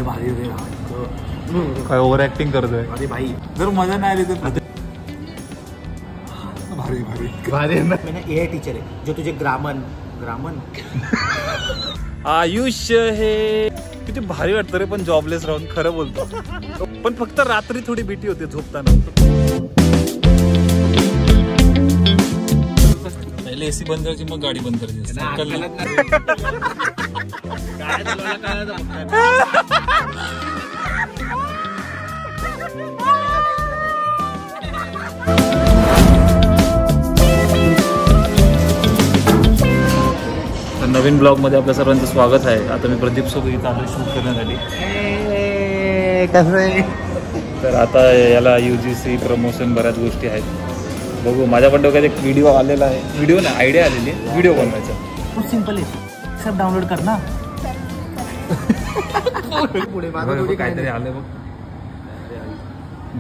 भारी रे काय over acting करतोय. अरे भाई जर मजा नाही आली तर भारी भारी भारी ना. मैं एआई टीचर है जो तुझे ग्रामन आयुष्य हे किती भारी वाटतं रे पण जॉबलेस राहून. खरं बोलतो पण फक्त रात्री थोडी भीती होते झोपताना. पहिले एसी बंद करायची मग गाडी बंद करायची. नवीन ब्लॉग मध्ये आपल्या सर्वांचं स्वागत आहे. आता मी प्रदीप सोबत इथं आलो शूट करण्यासाठी. कसं आहे तर आता याला UGC प्रमोशन बऱ्याच गोष्टी आहेत. बघू माझ्या पण डोक्यात एक व्हिडिओ आलेला आहे. व्हिडिओ ना आयडिया आलेली आहे व्हिडिओ बनवायचा. खूप सिंपल आहे. सब डाउनलोड कर ना. पुढे काहीतरी आलं बघ.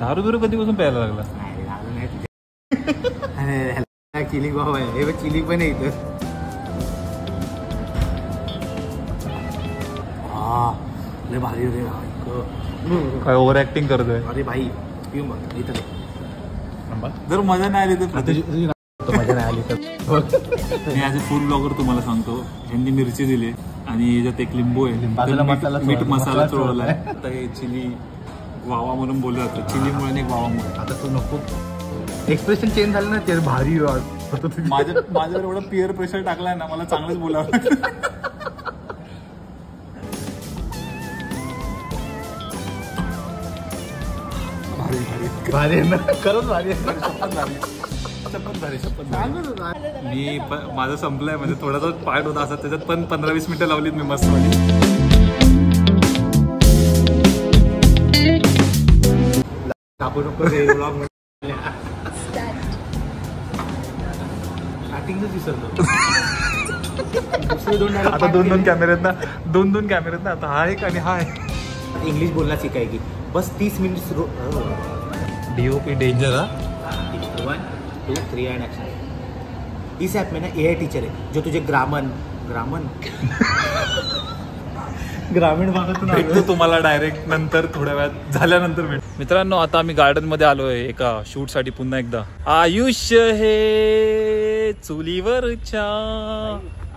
दारू बिरू कधीपासून प्यायला लागला. अरे चिली भाव आहे हे चिली पण आहे इथं. लय भारी रे काय ओव्हर ऍक्टिंग करतोय. अरे भाई पिऊ मग इथं जर मजा नाही आली तर मजा नाही आली तर मी ॲज अ फूड ब्लॉगर तुम्हाला सांगतो. ह्यांनी मिरची दिली आणि याच्यात एक लिंबू आहे. मीठ मसाला चोळलाय. आता हे चिली वावा म्हणून बोललं जातं. चिलीमुळे एक वावामुळे. आता तू नको एक्सप्रेशन चेंज झालं ना ते भारी माझ्यावर एवढं पिअर प्रेशर टाकलाय ना मला चांगलंच बोलावं. भारी ना खरंच भारी. मी माझं संपलंय म्हणजे थोडासा पार्ट होता असा त्याच्यात पण 15-20 मिनिटं लावलीत मी मस्त वाली. स्टार्टिंगच विसरलो. आता दोन कॅमेरे आहेत ना. दोन कॅमेरे आहेत ना. आता हा एक आणि हा एक. इंग्लिश बोलना सिखाएगी बस 30 minute. DOP danger. 1 2 3 and action. इस ऐप में ना एआई टीचर है जो तुझे ग्रामीण भागातून भेटतो तुम्हाला डायरेक्ट नंतर थोड्या वेळात झाल्यानंतर भेट. मित्रांनो आता आम्ही गार्डन मध्ये आलोय एका शूट साठी पुन्हा एकदा. आयुष्य हे चुलीवरच्या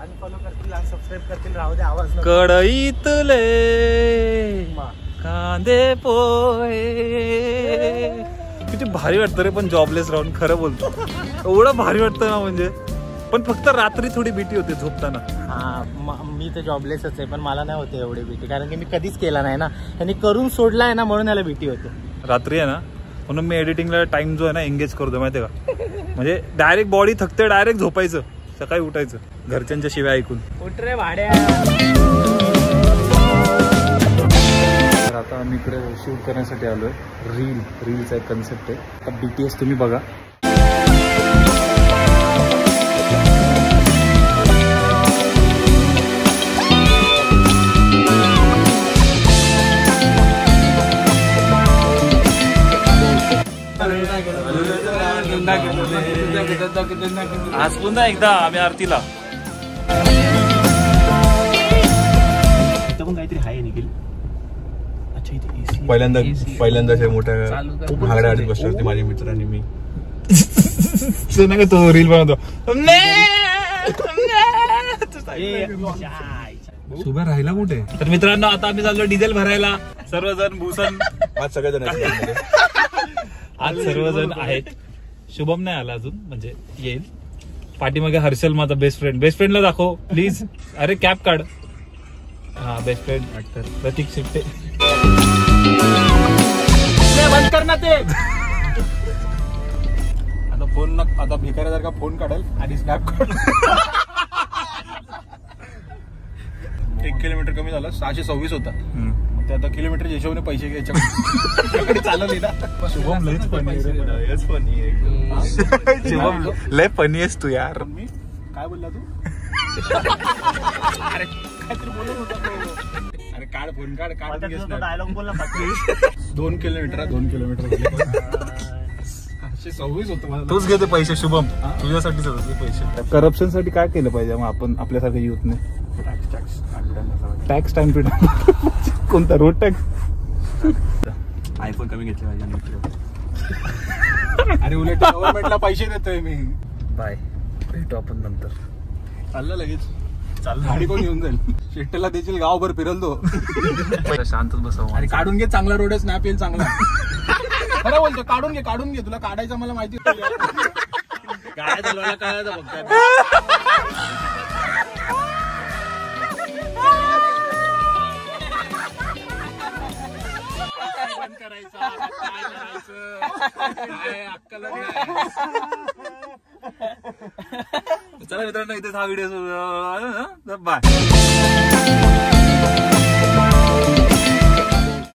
अनफॉलो करतील अनसबस्क्राइब करतील राहू दे आवाज कढईतले कांदे पोहे. किती भारी वाटतं रे पण जॉबलेस राहून. खरं बोलतो एवढं भारी वाटतं ना म्हणजे. पण फक्त रात्री थोडी भीती होते झोपताना. हा मी तर जॉबलेसच आहे पण मला नाही होते एवढी भीती कारण की मी कधीच केला नाही ना. त्यांनी करून सोडलाय ना म्हणून याला भीती होते. रात्री आहे ना म्हणून मी एडिटिंगला टाइम जो आहे ना एंगेज करतो माहितीये का. म्हणजे डायरेक्ट बॉडी थकते डायरेक्ट झोपायचं सकाळी उठायचं घरच्यांच्या शिव्या ऐकून. उठ रे भाड्या. तर आता आम्ही इकडे शूट करण्यासाठी आलोय. रीलचा एक कन्सेप्ट आहे. आता BTS तुम्ही बघा. आज पुन्हा एकदा आम्ही आरतीला. पण काहीतरी आहे निखिल. अच्छा इथे पहिल्यांदा मोठ्या महागड्या गाडीत बसली होती माझी मित्र आणि मी. तो रील बनवतो. सुबह राहिला कुठे. तर मित्रांनो आता आम्ही चाललो डिझेल भरायला. सर्वजण भूषण आज सगळेजण आज सर्वजण आहेत. शुभम नाही आला अजून म्हणजे येईल. पाठीमागे हर्षल माझा बेस्ट फ्रेंडला दाखव प्लीज. अरे कॅप काढ. हा बेस्ट फ्रेंड ऍक्टर प्रतीक शिट्टे. बंद कर ना ते. आता फोन आता भिकाऱ्यासारखा फोन काढेल आणि स्नॅप काढ. 1 किलोमीटर कमी झालं. 626 होता. ते आता किलोमीटरच्या हिशोबाने पैसे घ्यायचे चालवली ना. शुभम लयच शुभम लय फनी आहेस तू यार. मी काय बोलला तू. अरे काहीतरी बोलत होता. अरे काढ फोन काढ. डायलॉग बोलला 2 किलोमीटर 626 होतं मला. तूच घेते पैसे शुभम. तुझ्यासाठीच होते पैसे. करप्शन साठी काय केलं पाहिजे मग आपण आपल्यासारख्या युथने. टॅक्स टाइम टू टाइम कोणता रोटक? आयफोन कमी घेतला पाहिजे. अरे उलट गव्हर्नमेंटला पैसे देतोय मी. बाय, भेटू आपण नंतर. चाललं लगेच. चाललं. गाडी कोण येऊन जाईल? शेट्टीला देशील गावभर फिरल तो. शांतच बसावं. अरे काढून घे चांगला रोड आहे, स्नॅप येईल चांगला. खरं बोलतो, काढून घे. तुला काढायचं मला माहिती होतं. गाड्या चालवायला कळायचं फक्त. चला मित्रांनो, इथे हा व्हिडिओ बाय.